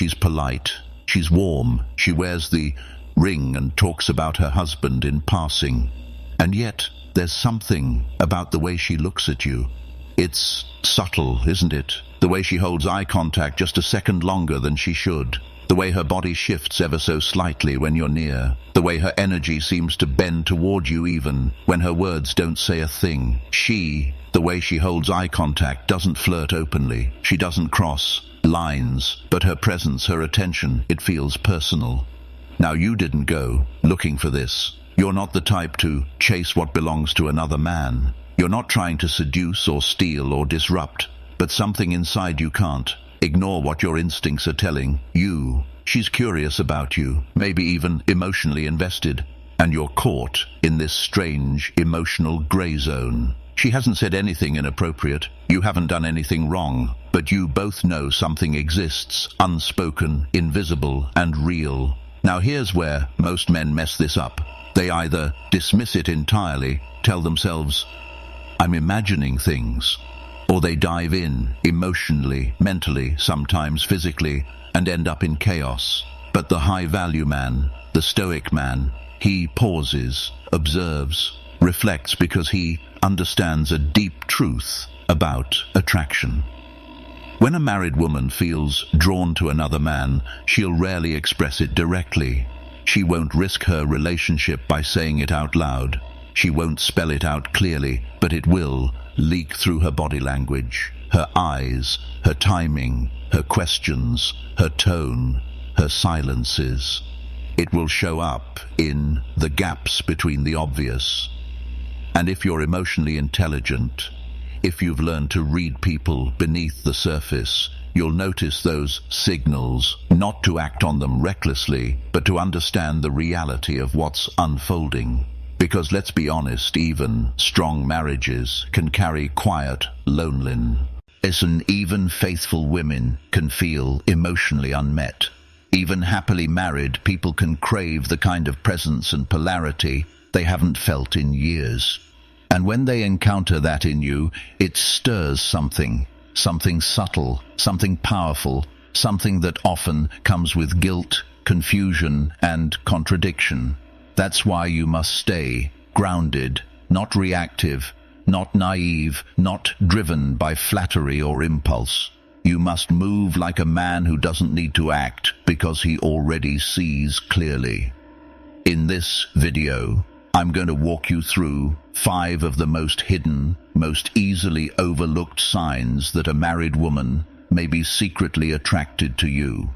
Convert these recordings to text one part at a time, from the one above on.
She's polite. She's warm. She wears the ring and talks about her husband in passing. And yet, there's something about the way she looks at you. It's subtle, isn't it? The way she holds eye contact just a second longer than she should. The way her body shifts ever so slightly when you're near. The way her energy seems to bend toward you even when her words don't say a thing. The way she holds eye contact, doesn't flirt openly. She doesn't cross lines, but her presence, her attention, it feels personal. Now, you didn't go looking for this. You're not the type to chase what belongs to another man. You're not trying to seduce or steal or disrupt, but something inside you can't ignore what your instincts are telling you. She's curious about you, maybe even emotionally invested, and you're caught in this strange emotional gray zone. She hasn't said anything inappropriate. You haven't done anything wrong, but you both know something exists, unspoken, invisible, and real. Now here's where most men mess this up. They either dismiss it entirely, tell themselves, "I'm imagining things," or they dive in emotionally, mentally, sometimes physically, and end up in chaos. But the high-value man, the Stoic man, he pauses, observes, reflects, because he understands a deep truth about attraction. When a married woman feels drawn to another man, she'll rarely express it directly. She won't risk her relationship by saying it out loud. She won't spell it out clearly, but it will leak through her body language, her eyes, her timing, her questions, her tone, her silences. It will show up in the gaps between the obvious. And if you're emotionally intelligent, if you've learned to read people beneath the surface, you'll notice those signals, not to act on them recklessly, but to understand the reality of what's unfolding. Because let's be honest, even strong marriages can carry quiet loneliness, and even faithful women can feel emotionally unmet. Even happily married people can crave the kind of presence and polarity they haven't felt in years. And when they encounter that in you, it stirs something subtle, something powerful, something that often comes with guilt, confusion, and contradiction. That's why you must stay grounded, not reactive, not naive, not driven by flattery or impulse. You must move like a man who doesn't need to act because he already sees clearly. In this video, I'm going to walk you through 5 of the most hidden, most easily overlooked signs that a married woman may be secretly attracted to you.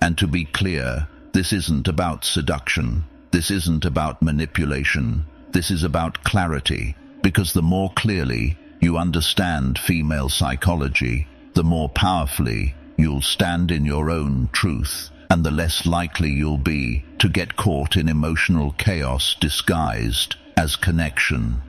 And to be clear, this isn't about seduction. This isn't about manipulation. This is about clarity, because the more clearly you understand female psychology, the more powerfully you'll stand in your own truth, and the less likely you'll be to get caught in emotional chaos disguised as connection.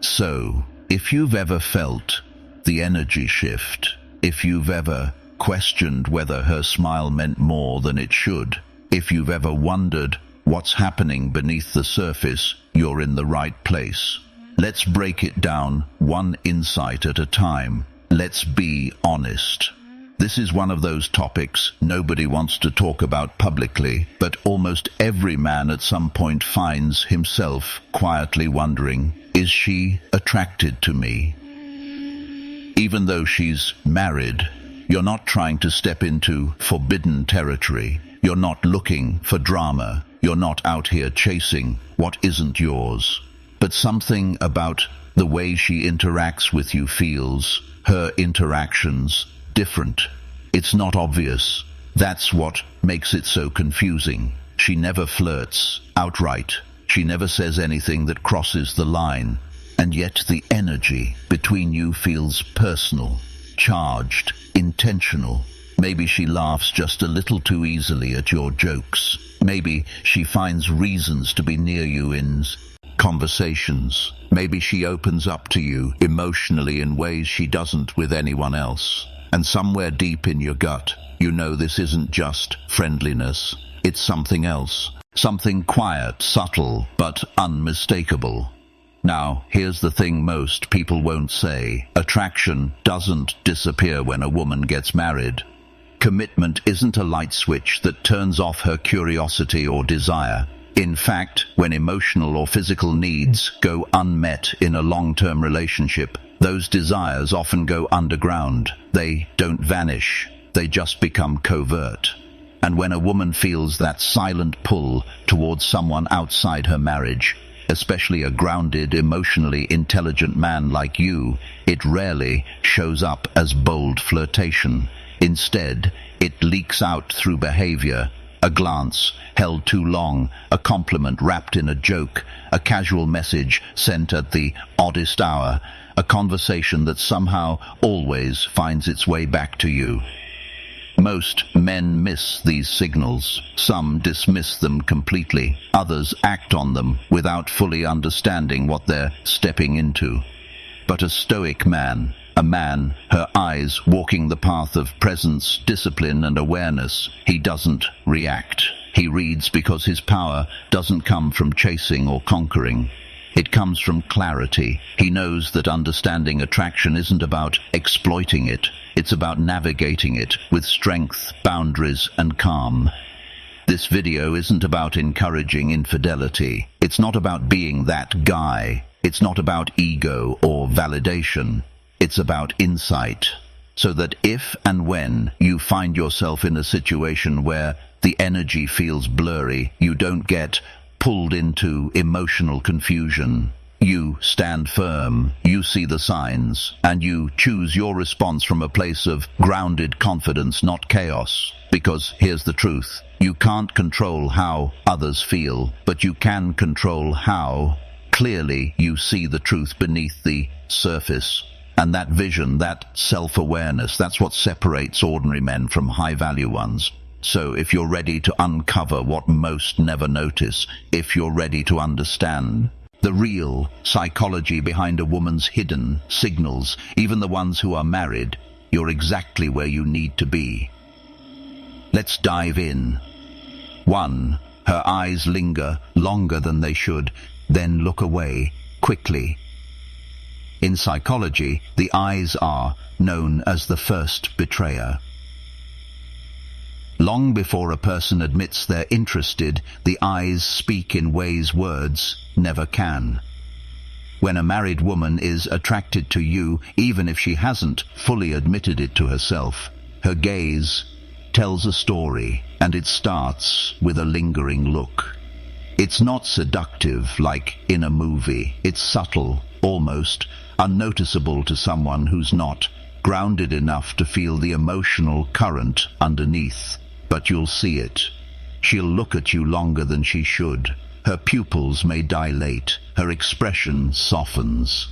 So, if you've ever felt the energy shift, if you've ever questioned whether her smile meant more than it should, if you've ever wondered what's happening beneath the surface, you're in the right place. Let's break it down one insight at a time. Let's be honest. This is one of those topics nobody wants to talk about publicly, but almost every man at some point finds himself quietly wondering, is she attracted to me? Even though she's married, you're not trying to step into forbidden territory. You're not looking for drama. You're not out here chasing what isn't yours. But something about the way she interacts with you feels, her interactions, different. It's not obvious. That's what makes it so confusing. She never flirts outright. She never says anything that crosses the line. And yet the energy between you feels personal, charged, intentional. Maybe she laughs just a little too easily at your jokes. Maybe she finds reasons to be near you in conversations. Maybe she opens up to you emotionally in ways she doesn't with anyone else. And somewhere deep in your gut, you know this isn't just friendliness. It's something else. Something quiet, subtle, but unmistakable. Now, here's the thing most people won't say. Attraction doesn't disappear when a woman gets married. Commitment isn't a light switch that turns off her curiosity or desire. In fact, when emotional or physical needs go unmet in a long-term relationship, those desires often go underground. They don't vanish. They just become covert. And when a woman feels that silent pull towards someone outside her marriage, especially a grounded, emotionally intelligent man like you, it rarely shows up as bold flirtation. Instead, it leaks out through behavior. A glance held too long, a compliment wrapped in a joke, a casual message sent at the oddest hour, a conversation that somehow always finds its way back to you. Most men miss these signals. Some dismiss them completely. Others act on them without fully understanding what they're stepping into. But a Stoic man, a man, her eyes walking the path of presence, discipline and awareness, he doesn't react. He reads because his power doesn't come from chasing or conquering. It comes from clarity. He knows that understanding attraction isn't about exploiting it. It's about navigating it with strength, boundaries and calm. This video isn't about encouraging infidelity. It's not about being that guy. It's not about ego or validation. It's about insight, so that if and when you find yourself in a situation where the energy feels blurry, you don't get pulled into emotional confusion. You stand firm, you see the signs, and you choose your response from a place of grounded confidence, not chaos. Because here's the truth, you can't control how others feel, but you can control how clearly you see the truth beneath the surface. And that vision, that self-awareness, that's what separates ordinary men from high-value ones. So if you're ready to uncover what most never notice, if you're ready to understand the real psychology behind a woman's hidden signals, even the ones who are married, you're exactly where you need to be. Let's dive in. 1. Her eyes linger longer than they should, then look away quickly. In psychology, the eyes are known as the first betrayer. Long before a person admits they're interested, the eyes speak in ways words never can. When a married woman is attracted to you, even if she hasn't fully admitted it to herself, her gaze tells a story, and it starts with a lingering look. It's not seductive like in a movie. It's subtle, almost unnoticeable to someone who's not grounded enough to feel the emotional current underneath. But you'll see it. She'll look at you longer than she should. Her pupils may dilate. Her expression softens.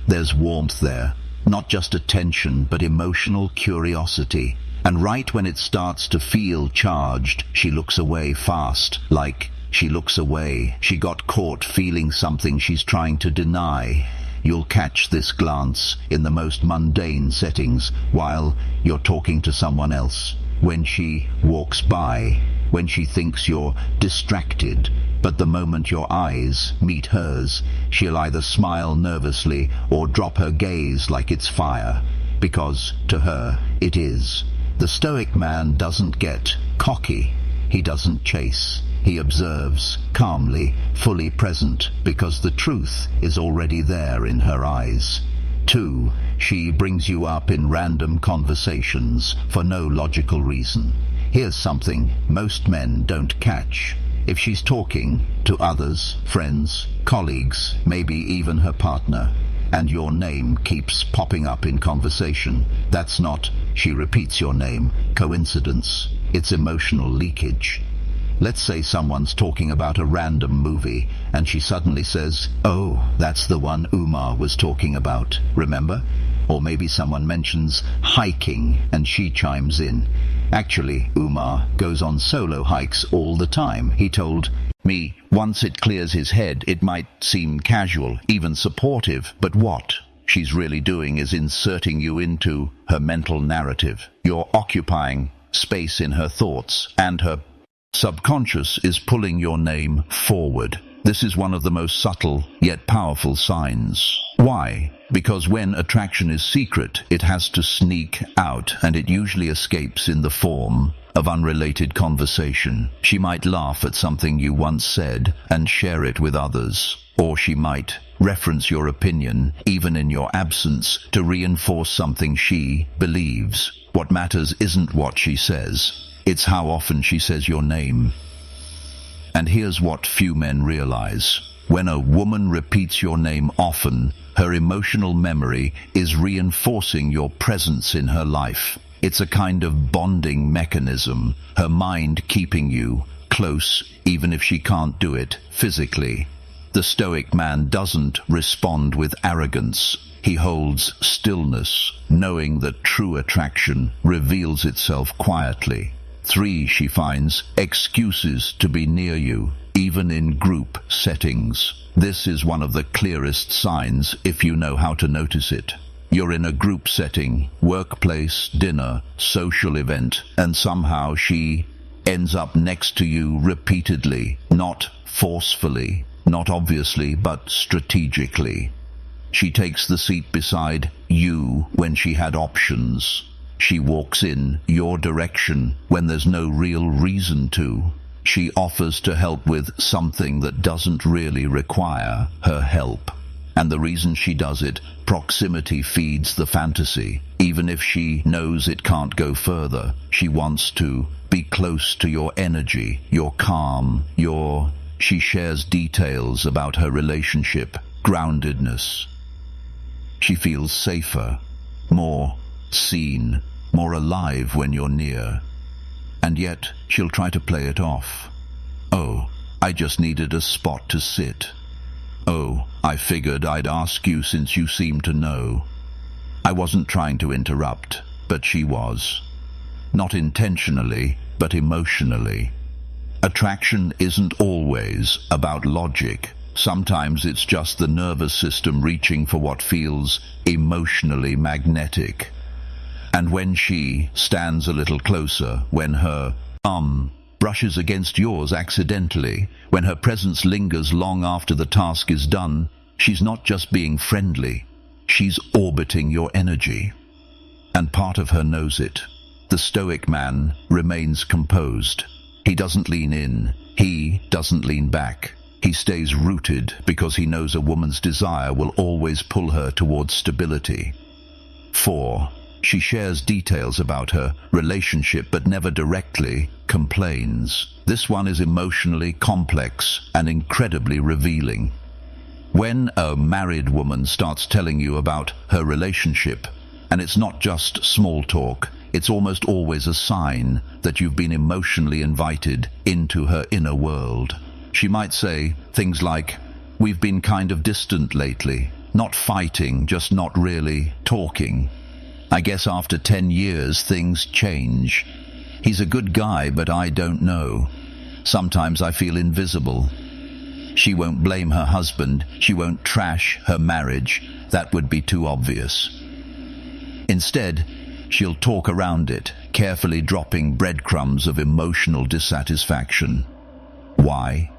There's warmth there. Not just attention, but emotional curiosity. And right when it starts to feel charged, she looks away fast, like she looks away. She got caught feeling something she's trying to deny. You'll catch this glance in the most mundane settings while you're talking to someone else. When she walks by, when she thinks you're distracted, but the moment your eyes meet hers, she'll either smile nervously or drop her gaze like it's fire, because to her it is. The Stoic man doesn't get cocky. He doesn't chase. He observes, calmly, fully present, because the truth is already there in her eyes. 2. She brings you up in random conversations for no logical reason. Here's something most men don't catch. If she's talking to others, friends, colleagues, maybe even her partner, and your name keeps popping up in conversation, that's not, she repeats your name, coincidence. It's emotional leakage. Let's say someone's talking about a random movie, and she suddenly says, "Oh, that's the one Umar was talking about, remember?" Or maybe someone mentions hiking, and she chimes in, "Actually, Umar goes on solo hikes all the time, he told me." Once it clears his head, it might seem casual, even supportive, but what she's really doing is inserting you into her mental narrative. You're occupying space in her thoughts, and her subconscious is pulling your name forward. This is one of the most subtle yet powerful signs. Why? Because when attraction is secret, it has to sneak out, and it usually escapes in the form of unrelated conversation. She might laugh at something you once said and share it with others, or she might reference your opinion, even in your absence, to reinforce something she believes. What matters isn't what she says, it's how often she says your name. And here's what few men realize. When a woman repeats your name often, her emotional memory is reinforcing your presence in her life. It's a kind of bonding mechanism, her mind keeping you close even if she can't do it physically. The Stoic man doesn't respond with arrogance. He holds stillness, knowing that true attraction reveals itself quietly. 3, she finds excuses to be near you, even in group settings. This is one of the clearest signs if you know how to notice it. You're in a group setting, workplace, dinner, social event, and somehow she ends up next to you repeatedly, not forcefully, not obviously, but strategically. She takes the seat beside you when she had options. She walks in your direction when there's no real reason to. She offers to help with something that doesn't really require her help. And the reason she does it, proximity feeds the fantasy. Even if she knows it can't go further, she wants to be close to your energy, your calm, She shares details about her relationship, groundedness. She feels safer, more seen, more alive when you're near. And yet, she'll try to play it off. Oh, I just needed a spot to sit. Oh, I figured I'd ask you since you seem to know. I wasn't trying to interrupt, but she was. Not intentionally, but emotionally. Attraction isn't always about logic. Sometimes it's just the nervous system reaching for what feels emotionally magnetic. And when she stands a little closer, when her brushes against yours accidentally, when her presence lingers long after the task is done, she's not just being friendly, she's orbiting your energy. And part of her knows it. The Stoic man remains composed. He doesn't lean in, he doesn't lean back. He stays rooted because he knows a woman's desire will always pull her towards stability. 4. She shares details about her relationship but never directly complains. This one is emotionally complex and incredibly revealing. When a married woman starts telling you about her relationship, and it's not just small talk, it's almost always a sign that you've been emotionally invited into her inner world. She might say things like, "We've been kind of distant lately, not fighting, just not really talking. I guess after 10 years things change. He's a good guy, but I don't know. Sometimes I feel invisible." She won't blame her husband, she won't trash her marriage, that would be too obvious. Instead, she'll talk around it, carefully dropping breadcrumbs of emotional dissatisfaction. Why?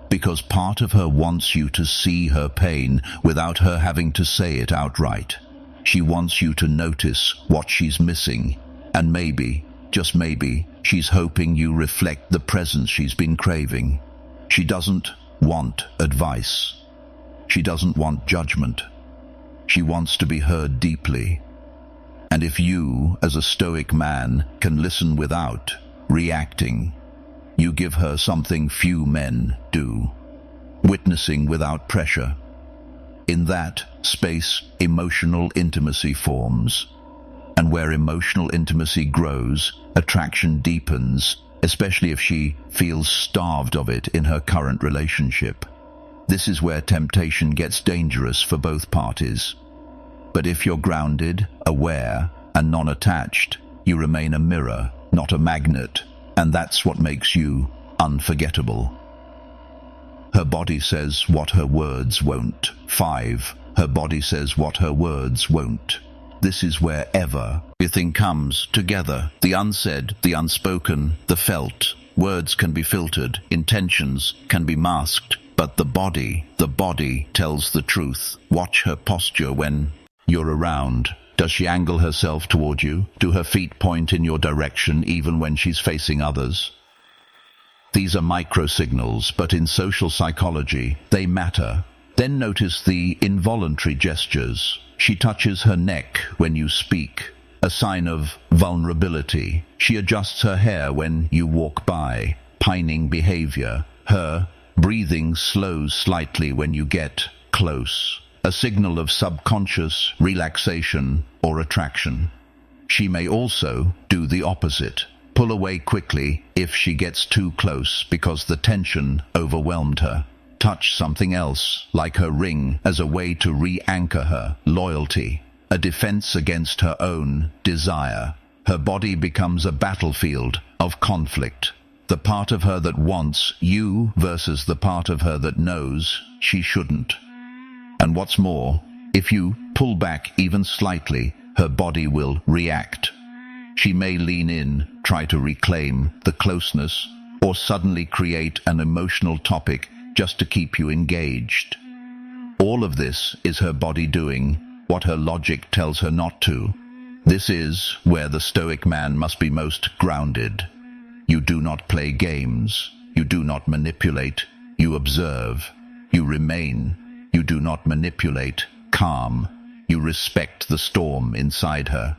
Because part of her wants you to see her pain without her having to say it outright. She wants you to notice what she's missing, and maybe, just maybe, she's hoping you reflect the presence she's been craving. She doesn't want advice. She doesn't want judgment. She wants to be heard deeply. And if you, as a Stoic man, can listen without reacting, you give her something few men do: witnessing without pressure. In that space, emotional intimacy forms. And where emotional intimacy grows, attraction deepens, especially if she feels starved of it in her current relationship. This is where temptation gets dangerous for both parties. But if you're grounded, aware, and non-attached, you remain a mirror, not a magnet, and that's what makes you unforgettable. Her body says what her words won't. 5. Her body says what her words won't. This is where everything comes together. The unsaid, the unspoken, the felt. Words can be filtered, intentions can be masked, But the body tells the truth. Watch her posture when you're around. Does she angle herself toward you? Do her feet point in your direction even when she's facing others? These are micro signals, but in social psychology, they matter. Then notice the involuntary gestures. She touches her neck when you speak, a sign of vulnerability. She adjusts her hair when you walk by, pining behavior. Her breathing slows slightly when you get close, a signal of subconscious relaxation or attraction. She may also do the opposite. Pull away quickly if she gets too close because the tension overwhelmed her. Touch something else, like her ring, as a way to re-anchor her loyalty, a defense against her own desire. Her body becomes a battlefield of conflict. The part of her that wants you versus the part of her that knows she shouldn't. And what's more, if you pull back even slightly, her body will react. She may lean in, try to reclaim the closeness, or suddenly create an emotional topic just to keep you engaged. All of this is her body doing what her logic tells her not to. This is where the Stoic man must be most grounded. You do not play games. You do not manipulate. You observe. You remain. You do not manipulate. Calm. You respect the storm inside her.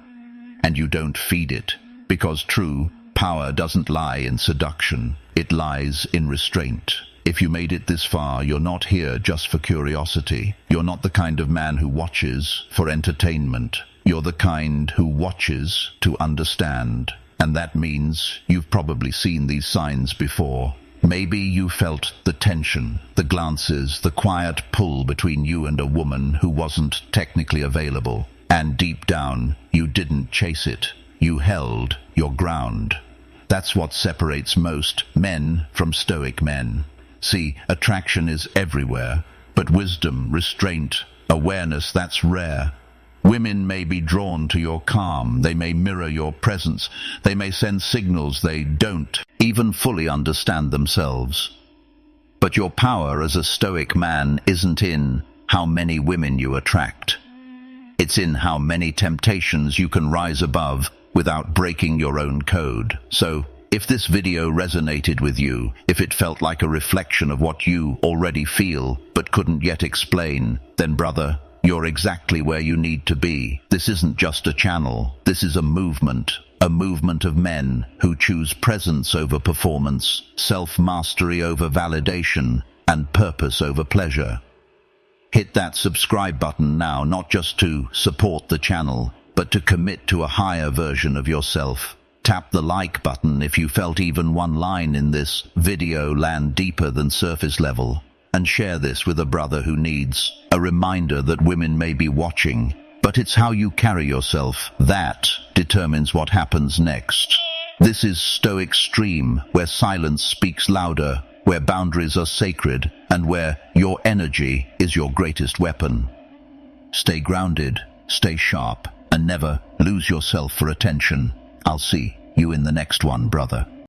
And you don't feed it, because true power doesn't lie in seduction. It lies in restraint. If you made it this far, you're not here just for curiosity. You're not the kind of man who watches for entertainment. You're the kind who watches to understand. And that means you've probably seen these signs before. Maybe you felt the tension, the glances, the quiet pull between you and a woman who wasn't technically available. And deep down, you didn't chase it. You held your ground. That's what separates most men from Stoic men. See, attraction is everywhere, but wisdom, restraint, awareness, that's rare. Women may be drawn to your calm. They may mirror your presence. They may send signals they don't even fully understand themselves. But your power as a Stoic man isn't in how many women you attract. It's in how many temptations you can rise above without breaking your own code. So, if this video resonated with you, if it felt like a reflection of what you already feel but couldn't yet explain, then brother, you're exactly where you need to be. This isn't just a channel. This is a movement of men who choose presence over performance, self-mastery over validation, and purpose over pleasure. Hit that subscribe button now, not just to support the channel, but to commit to a higher version of yourself. Tap the like button if you felt even one line in this video land deeper than surface level. And share this with a brother who needs a reminder that women may be watching. But it's how you carry yourself that determines what happens next. This is Stoic Stream, where silence speaks louder, where boundaries are sacred, and where your energy is your greatest weapon. Stay grounded, stay sharp, and never lose yourself for attention. I'll see you in the next one, brother.